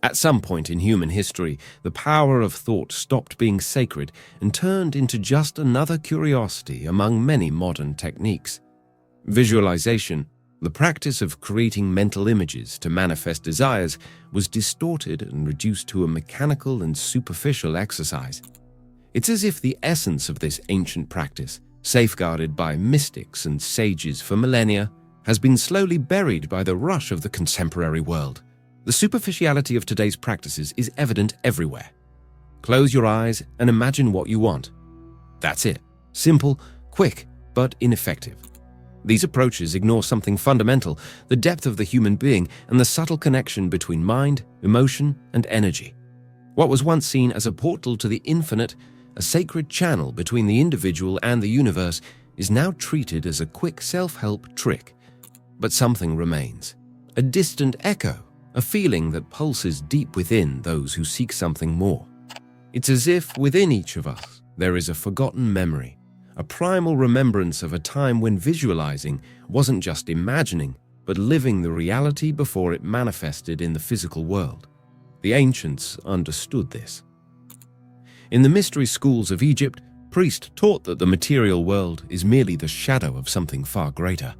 At some point in human history, the power of thought stopped being sacred and turned into just another curiosity among many modern techniques. Visualization, the practice of creating mental images to manifest desires, was distorted and reduced to a mechanical and superficial exercise. It's as if the essence of this ancient practice, safeguarded by mystics and sages for millennia, has been slowly buried by the rush of the contemporary world. The superficiality of today's practices is evident everywhere. Close your eyes and imagine what you want. That's it. Simple, quick, but ineffective. These approaches ignore something fundamental, the depth of the human being and the subtle connection between mind, emotion, and energy. What was once seen as a portal to the infinite, a sacred channel between the individual and the universe, is now treated as a quick self-help trick. But something remains. A distant echo, a feeling that pulses deep within those who seek something more. It's as if within each of us there is a forgotten memory, a primal remembrance of a time when visualizing wasn't just imagining, but living the reality before it manifested in the physical world. The ancients understood this. In the mystery schools of Egypt, priests taught that the material world is merely the shadow of something far greater.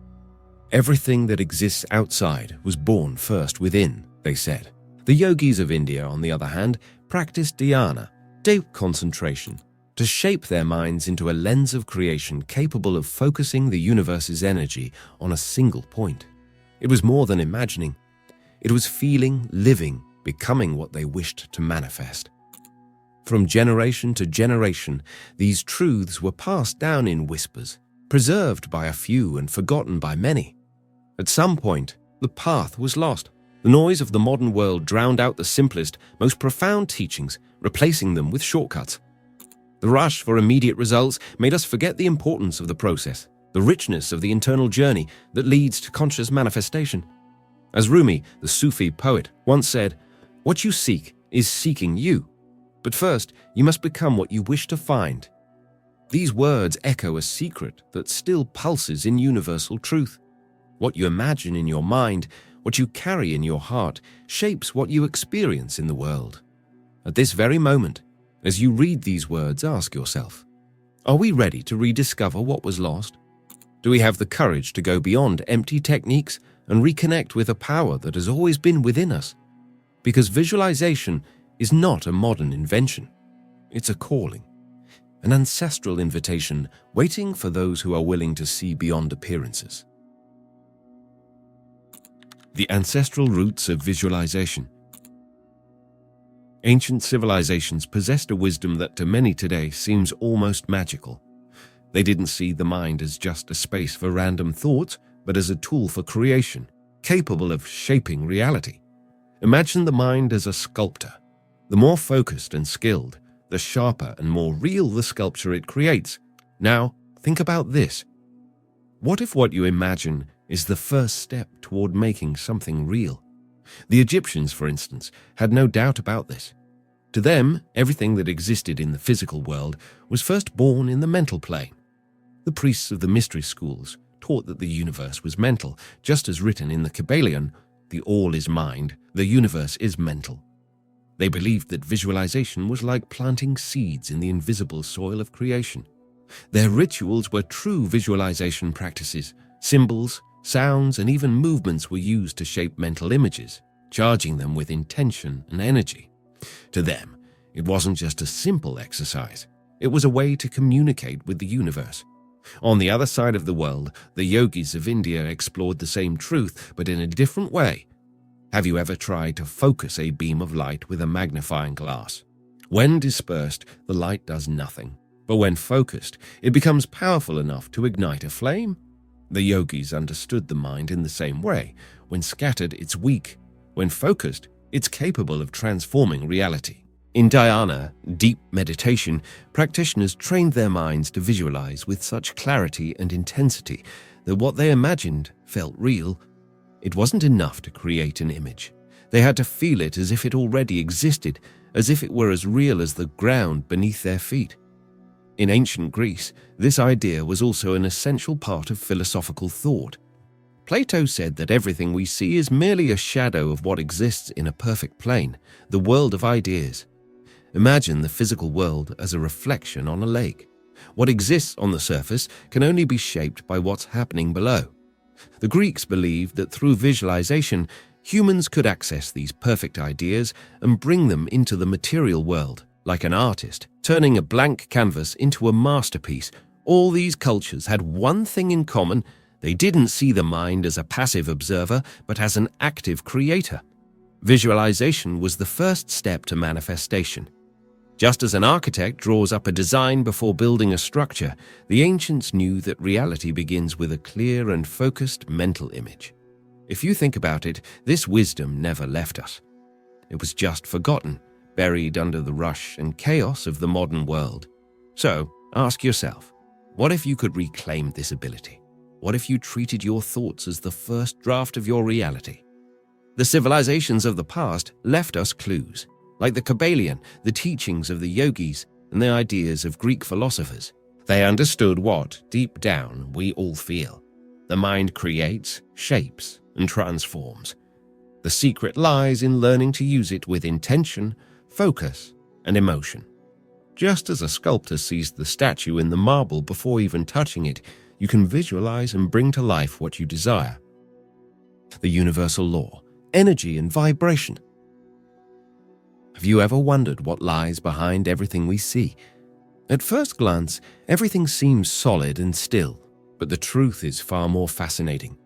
Everything that exists outside was born first within, they said. The yogis of India, on the other hand, practiced dhyana, deep concentration, to shape their minds into a lens of creation capable of focusing the universe's energy on a single point. It was more than imagining. It was feeling, living, becoming what they wished to manifest. From generation to generation, these truths were passed down in whispers, preserved by a few and forgotten by many. At some point, the path was lost. The noise of the modern world drowned out the simplest, most profound teachings, replacing them with shortcuts. The rush for immediate results made us forget the importance of the process, the richness of the internal journey that leads to conscious manifestation. As Rumi, the Sufi poet, once said, "What you seek is seeking you. But first, you must become what you wish to find." These words echo a secret that still pulses in universal truth. What you imagine in your mind, what you carry in your heart, shapes what you experience in the world. At this very moment, as you read these words, ask yourself, are we ready to rediscover what was lost? Do we have the courage to go beyond empty techniques and reconnect with a power that has always been within us? Because visualization is not a modern invention. It's a calling, an ancestral invitation waiting for those who are willing to see beyond appearances. The ancestral roots of visualization. Ancient civilizations possessed a wisdom that to many today seems almost magical. They didn't see the mind as just a space for random thoughts, but as a tool for creation, capable of shaping reality. Imagine the mind as a sculptor. The more focused and skilled, the sharper and more real the sculpture it creates. Now, think about this. What if what you imagine is the first step toward making something real? The Egyptians, for instance, had no doubt about this. To them, everything that existed in the physical world was first born in the mental plane. The priests of the mystery schools taught that the universe was mental, just as written in the Kabbalion, the all is mind, the universe is mental. They believed that visualization was like planting seeds in the invisible soil of creation. Their rituals were true visualization practices. Symbols, sounds, and even movements were used to shape mental images, charging them with intention and energy. To them, it wasn't just a simple exercise. It was a way to communicate with the universe. On the other side of the world, the yogis of India explored the same truth, but in a different way. Have you ever tried to focus a beam of light with a magnifying glass? When dispersed, the light does nothing. But when focused, it becomes powerful enough to ignite a flame. The yogis understood the mind in the same way. When scattered, it's weak. When focused, it's capable of transforming reality. In dhyana, deep meditation, practitioners trained their minds to visualize with such clarity and intensity that what they imagined felt real. It wasn't enough to create an image. They had to feel it as if it already existed, as if it were as real as the ground beneath their feet. In ancient Greece, this idea was also an essential part of philosophical thought. Plato said that everything we see is merely a shadow of what exists in a perfect plane, the world of ideas. Imagine the physical world as a reflection on a lake. What exists on the surface can only be shaped by what's happening below. The Greeks believed that through visualization, humans could access these perfect ideas and bring them into the material world, like an artist, turning a blank canvas into a masterpiece. All these cultures had one thing in common: they didn't see the mind as a passive observer, but as an active creator. Visualization was the first step to manifestation. Just as an architect draws up a design before building a structure, the ancients knew that reality begins with a clear and focused mental image. If you think about it, this wisdom never left us. It was just forgotten, buried under the rush and chaos of the modern world. So, ask yourself, what if you could reclaim this ability? What if you treated your thoughts as the first draft of your reality? The civilizations of the past left us clues, like the Kabbalion, the teachings of the yogis, and the ideas of Greek philosophers. They understood what, deep down, we all feel. The mind creates, shapes, and transforms. The secret lies in learning to use it with intention, focus, and emotion. Just as a sculptor sees the statue in the marble before even touching it, you can visualize and bring to life what you desire. The universal law, energy and vibration. Have you ever wondered what lies behind everything we see? At first glance, everything seems solid and still, but the truth is far more fascinating.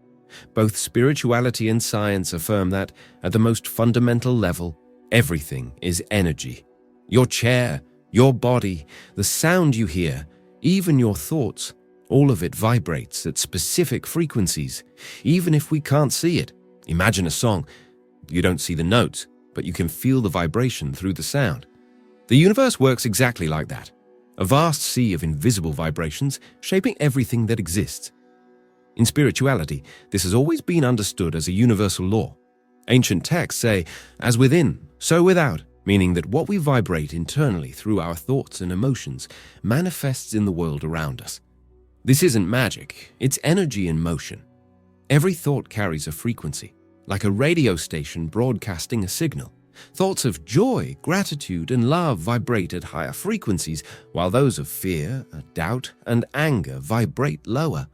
Both spirituality and science affirm that, at the most fundamental level, everything is energy. Your chair, your body, the sound you hear, even your thoughts, all of it vibrates at specific frequencies, even if we can't see it. Imagine a song. You don't see the notes, but you can feel the vibration through the sound. The universe works exactly like that. A vast sea of invisible vibrations shaping everything that exists. In spirituality, this has always been understood as a universal law. Ancient texts say, "As within, so without," meaning that what we vibrate internally through our thoughts and emotions manifests in the world around us. This isn't magic, it's energy in motion. Every thought carries a frequency, like a radio station broadcasting a signal. Thoughts of joy, gratitude, and love vibrate at higher frequencies, while those of fear, doubt, and anger vibrate lower.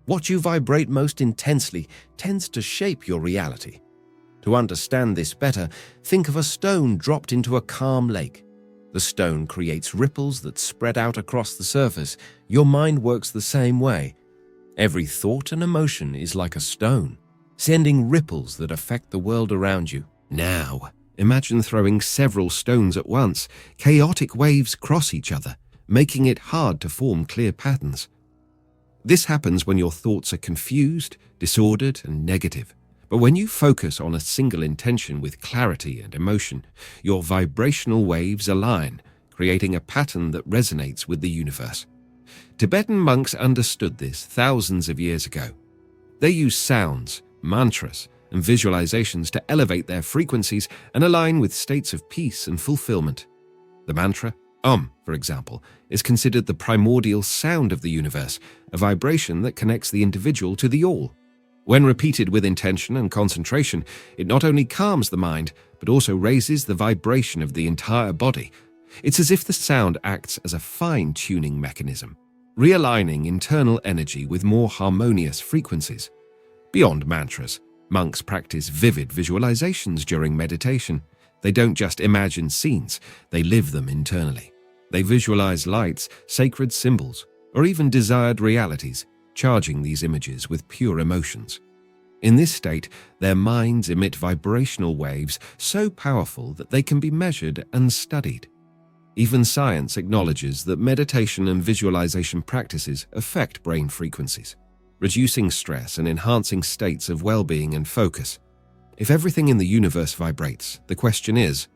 What you vibrate most intensely tends to shape your reality. To understand this better, think of a stone dropped into a calm lake. The stone creates ripples that spread out across the surface. Your mind works the same way. Every thought and emotion is like a stone, sending ripples that affect the world around you. Now, imagine throwing several stones at once. Chaotic waves cross each other, making it hard to form clear patterns. This happens when your thoughts are confused, disordered, and negative. But when you focus on a single intention with clarity and emotion, your vibrational waves align, creating a pattern that resonates with the universe. Tibetan monks understood this thousands of years ago. They used sounds, mantras, and visualizations to elevate their frequencies and align with states of peace and fulfillment. The mantra, for example, is considered the primordial sound of the universe, a vibration that connects the individual to the all. When repeated with intention and concentration, it not only calms the mind, but also raises the vibration of the entire body. It's as if the sound acts as a fine-tuning mechanism, realigning internal energy with more harmonious frequencies. Beyond mantras, monks practice vivid visualizations during meditation. They don't just imagine scenes, they live them internally. They visualize lights, sacred symbols, or even desired realities, charging these images with pure emotions. In this state, their minds emit vibrational waves so powerful that they can be measured and studied. Even science acknowledges that meditation and visualization practices affect brain frequencies, reducing stress and enhancing states of well-being and focus. If everything in the universe vibrates, the question is,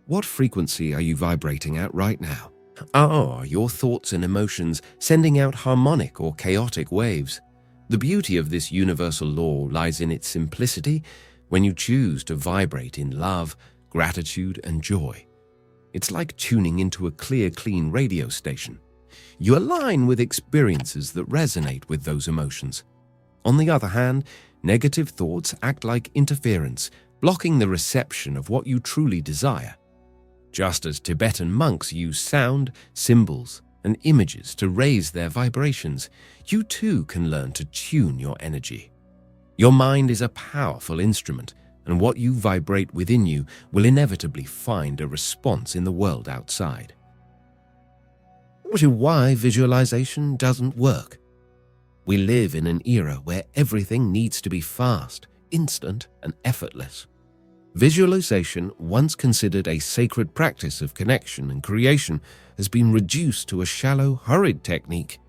what frequency are you vibrating at right now? Are your thoughts and emotions sending out harmonic or chaotic waves? The beauty of this universal law lies in its simplicity when you choose to vibrate in love, gratitude, and joy. It's like tuning into a clear, clean radio station. You align with experiences that resonate with those emotions. On the other hand, Negative thoughts act like interference, blocking the reception of what you truly desire. Just as Tibetan monks use sound, symbols, and images to raise their vibrations, you too can learn to tune your energy. Your mind is a powerful instrument, and what you vibrate within you will inevitably find a response in the world outside. Which is why visualization doesn't work. We live in an era where everything needs to be fast, instant, and effortless. Visualization, once considered a sacred practice of connection and creation, has been reduced to a shallow, hurried technique.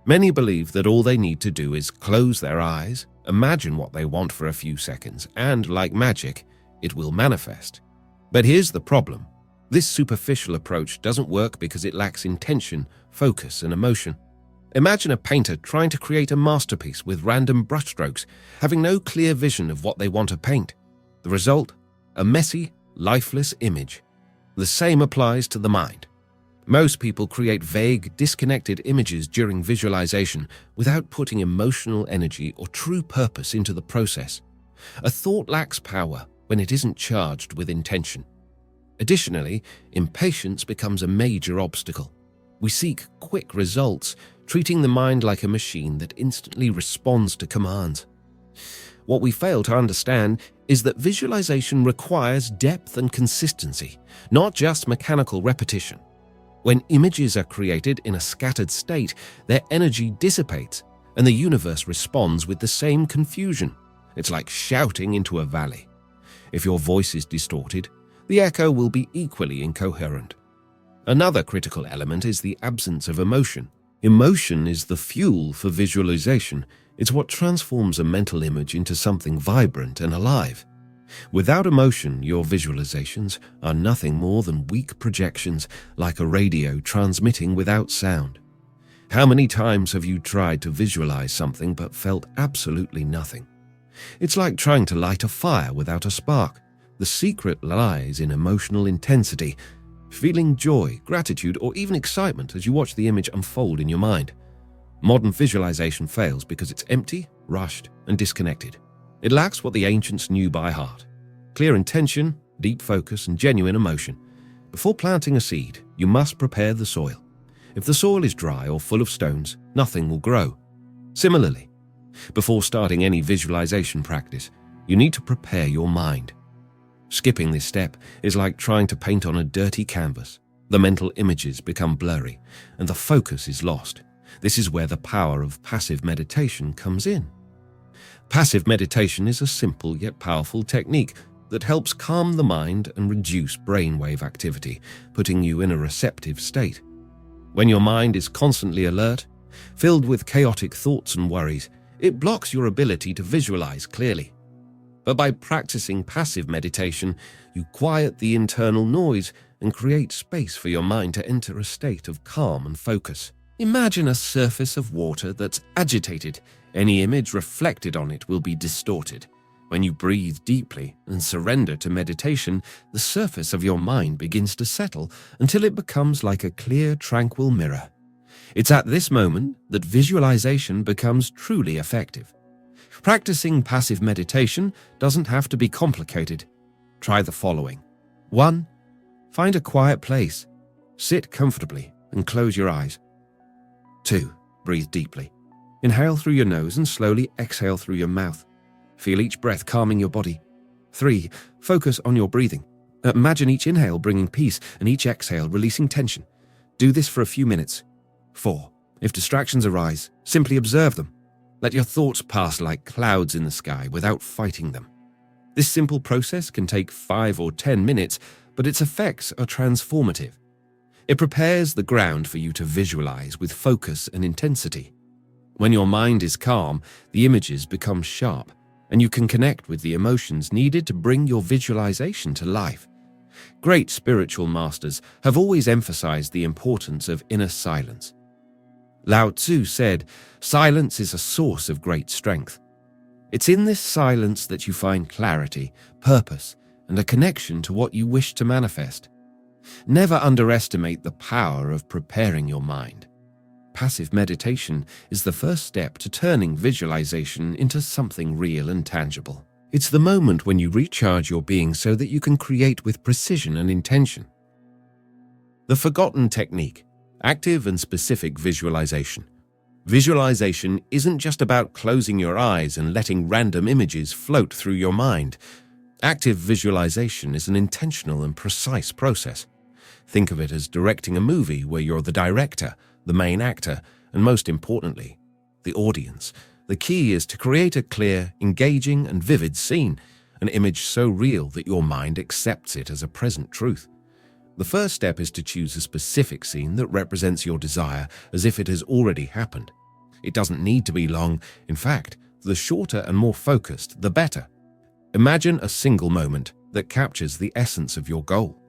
Many believe that all they need to do is close their eyes, imagine what they want for a few seconds, and, like magic, it will manifest. But here's the problem. This superficial approach doesn't work because it lacks intention, focus, and emotion. Imagine a painter trying to create a masterpiece with random brushstrokes, having no clear vision of what they want to paint. The result? A messy, lifeless image. The same applies to the mind. Most people create vague, disconnected images during visualization without putting emotional energy or true purpose into the process. A thought lacks power when it isn't charged with intention. Additionally, impatience becomes a major obstacle. We seek quick results, treating the mind like a machine that instantly responds to commands. What we fail to understand is that visualization requires depth and consistency, not just mechanical repetition. When images are created in a scattered state, their energy dissipates, and the universe responds with the same confusion. It's like shouting into a valley. If your voice is distorted, the echo will be equally incoherent. Another critical element is the absence of emotion. Emotion is the fuel for visualization. It's what transforms a mental image into something vibrant and alive. Without emotion, your visualizations are nothing more than weak projections, like a radio transmitting without sound. How many times have you tried to visualize something but felt absolutely nothing? It's like trying to light a fire without a spark. The secret lies in emotional intensity, feeling joy, gratitude, or even excitement as you watch the image unfold in your mind. Modern visualization fails because it's empty, rushed, and disconnected. It lacks what the ancients knew by heart: clear intention, deep focus, and genuine emotion. Before planting a seed, you must prepare the soil. If the soil is dry or full of stones, nothing will grow. Similarly, before starting any visualization practice, you need to prepare your mind. Skipping this step is like trying to paint on a dirty canvas. The mental images become blurry, and the focus is lost. This is where the power of passive meditation comes in. Passive meditation is a simple yet powerful technique that helps calm the mind and reduce brainwave activity, putting you in a receptive state. When your mind is constantly alert, filled with chaotic thoughts and worries, it blocks your ability to visualize clearly. But by practicing passive meditation, you quiet the internal noise and create space for your mind to enter a state of calm and focus. Imagine a surface of water that's agitated. Any image reflected on it will be distorted. When you breathe deeply and surrender to meditation, the surface of your mind begins to settle until it becomes like a clear, tranquil mirror. It's at this moment that visualization becomes truly effective. Practicing passive meditation doesn't have to be complicated. Try the following. 1. Find a quiet place. Sit comfortably and close your eyes. 2. Breathe deeply. Inhale through your nose and slowly exhale through your mouth. Feel each breath calming your body. 3. Focus on your breathing. Imagine each inhale bringing peace and each exhale releasing tension. Do this for a few minutes. 4. If distractions arise, simply observe them. Let your thoughts pass like clouds in the sky without fighting them. This simple process can take 5 or 10 minutes, but its effects are transformative. It prepares the ground for you to visualize with focus and intensity. When your mind is calm, the images become sharp, and you can connect with the emotions needed to bring your visualization to life. Great spiritual masters have always emphasized the importance of inner silence. Lao Tzu said, "Silence is a source of great strength." It's in this silence that you find clarity, purpose, and a connection to what you wish to manifest. Never underestimate the power of preparing your mind. passive meditation is the first step to turning visualization into something real and tangible. It's the moment when you recharge your being so that you can create with precision and intention. The forgotten technique, active and specific visualization. Visualization isn't just about closing your eyes and letting random images float through your mind. Active visualization is an intentional and precise process. Think of it as directing a movie where you're the director, the main actor, and most importantly, the audience. The key is to create a clear, engaging, and vivid scene, an image so real that your mind accepts it as a present truth. The first step is to choose a specific scene that represents your desire as if it has already happened. It doesn't need to be long. In fact, the shorter and more focused, the better. Imagine a single moment that captures the essence of your goal.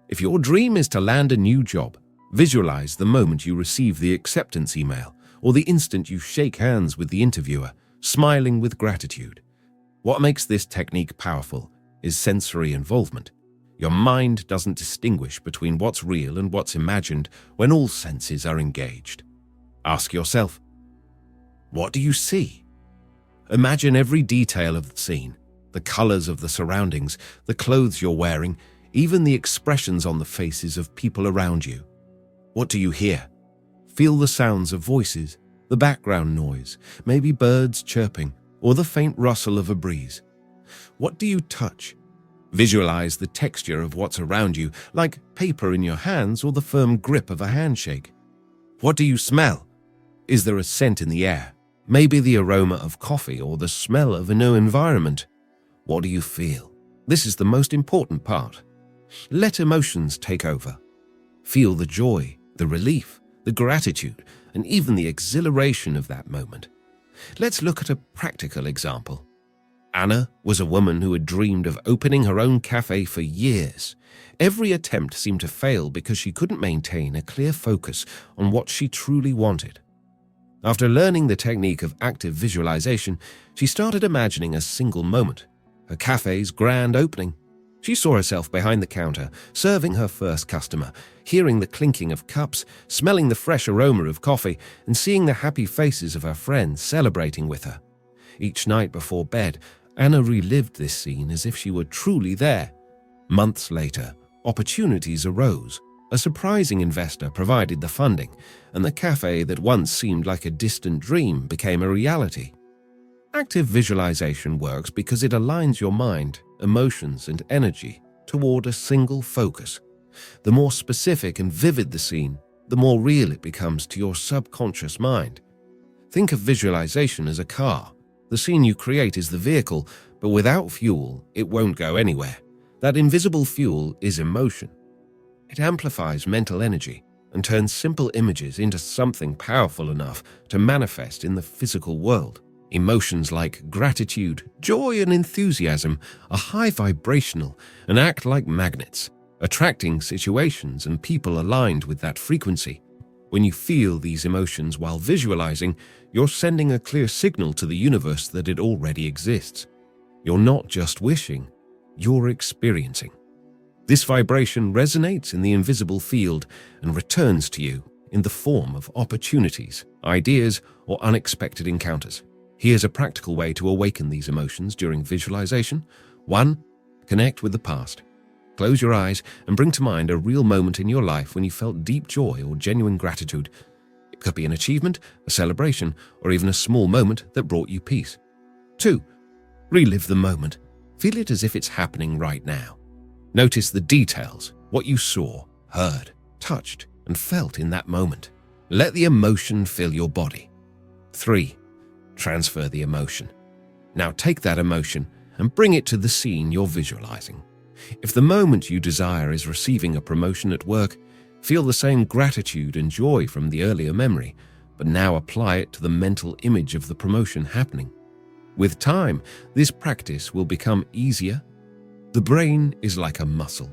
If your dream is to land a new job, visualize the moment you receive the acceptance email or the instant you shake hands with the interviewer, smiling with gratitude. What makes this technique powerful is sensory involvement. Your mind doesn't distinguish between what's real and what's imagined when all senses are engaged. Ask yourself, what do you see? Imagine every detail of the scene, the colors of the surroundings, the clothes you're wearing, even the expressions on the faces of people around you. What do you hear? Feel the sounds of voices, the background noise, maybe birds chirping, or the faint rustle of a breeze. What do you touch? Visualize the texture of what's around you, like paper in your hands or the firm grip of a handshake. What do you smell? Is there a scent in the air? Maybe the aroma of coffee or the smell of a new environment. What do you feel? This is the most important part. Let emotions take over. Feel the joy, the relief, the gratitude, and even the exhilaration of that moment. Let's look at a practical example. Anna was a woman who had dreamed of opening her own cafe for years. Every attempt seemed to fail because she couldn't maintain a clear focus on what she truly wanted. After learning the technique of active visualization, she started imagining a single moment, her cafe's grand opening. She saw herself behind the counter, serving her first customer, hearing the clinking of cups, smelling the fresh aroma of coffee, and seeing the happy faces of her friends celebrating with her. Each night before bed, Anna relived this scene as if she were truly there. Months later, opportunities arose. A surprising investor provided the funding, and the cafe that once seemed like a distant dream became a reality. Active visualization works because it aligns your mind, emotions, and energy toward a single focus. The more specific and vivid the scene, the more real it becomes to your subconscious mind. Think of visualization as a car. The scene you create is the vehicle, but without fuel, it won't go anywhere. That invisible fuel is emotion. It amplifies mental energy and turns simple images into something powerful enough to manifest in the physical world. Emotions like gratitude, joy, and enthusiasm are high vibrational and act like magnets, attracting situations and people aligned with that frequency. When you feel these emotions while visualizing, you're sending a clear signal to the universe that it already exists. You're not just wishing, you're experiencing. This vibration resonates in the invisible field and returns to you in the form of opportunities, ideas, or unexpected encounters. Here's a practical way to awaken these emotions during visualization. 1. Connect with the past. Close your eyes and bring to mind a real moment in your life when you felt deep joy or genuine gratitude. It could be an achievement, a celebration, or even a small moment that brought you peace. 2. Relive the moment. Feel it as if it's happening right now. Notice the details, what you saw, heard, touched, and felt in that moment. Let the emotion fill your body. 3. Transfer the emotion. Now take that emotion and bring it to the scene you're visualizing. If the moment you desire is receiving a promotion at work, feel the same gratitude and joy from the earlier memory, but now apply it to the mental image of the promotion happening. With time, this practice will become easier. The brain is like a muscle.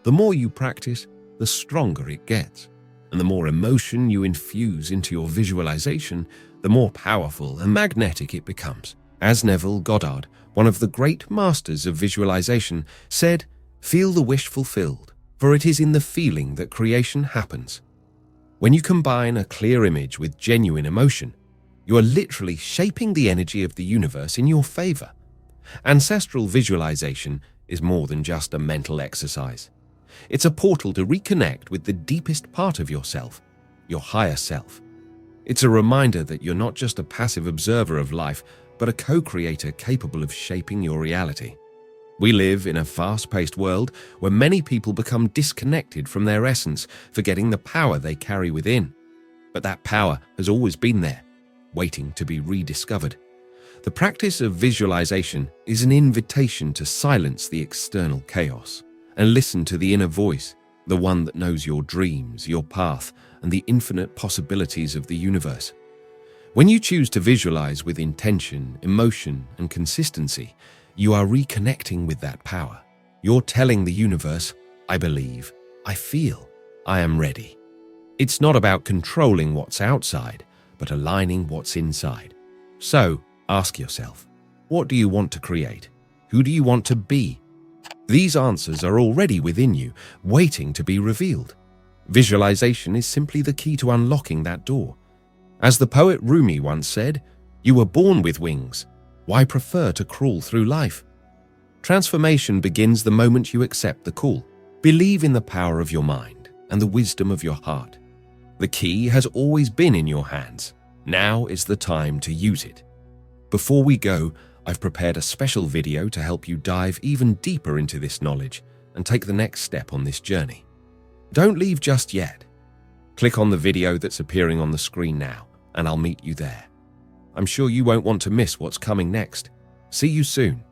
The more you practice, the stronger it gets. And the more emotion you infuse into your visualization, the more powerful and magnetic it becomes. As Neville Goddard, one of the great masters of visualization, said, "Feel the wish fulfilled, for it is in the feeling that creation happens." When you combine a clear image with genuine emotion, you are literally shaping the energy of the universe in your favor. Ancestral visualization is more than just a mental exercise. It's a portal to reconnect with the deepest part of yourself, your higher self. It's a reminder that you're not just a passive observer of life, but a co-creator capable of shaping your reality. We live in a fast-paced world where many people become disconnected from their essence, forgetting the power they carry within. But that power has always been there, waiting to be rediscovered. The practice of visualization is an invitation to silence the external chaos and listen to the inner voice, the one that knows your dreams, your path, and the infinite possibilities of the universe. When you choose to visualize with intention, emotion, and consistency, you are reconnecting with that power. You're telling the universe, I believe, I feel, I am ready. It's not about controlling what's outside, but aligning what's inside. So, ask yourself, what do you want to create? Who do you want to be? These answers are already within you, waiting to be revealed. Visualization is simply the key to unlocking that door. As the poet Rumi once said, "You were born with wings. Why prefer to crawl through life?" Transformation begins the moment you accept the call. Believe in the power of your mind and the wisdom of your heart. The key has always been in your hands. Now is the time to use it. Before we go, I've prepared a special video to help you dive even deeper into this knowledge and take the next step on this journey. Don't leave just yet. Click on the video that's appearing on the screen now, and I'll meet you there. I'm sure you won't want to miss what's coming next. See you soon.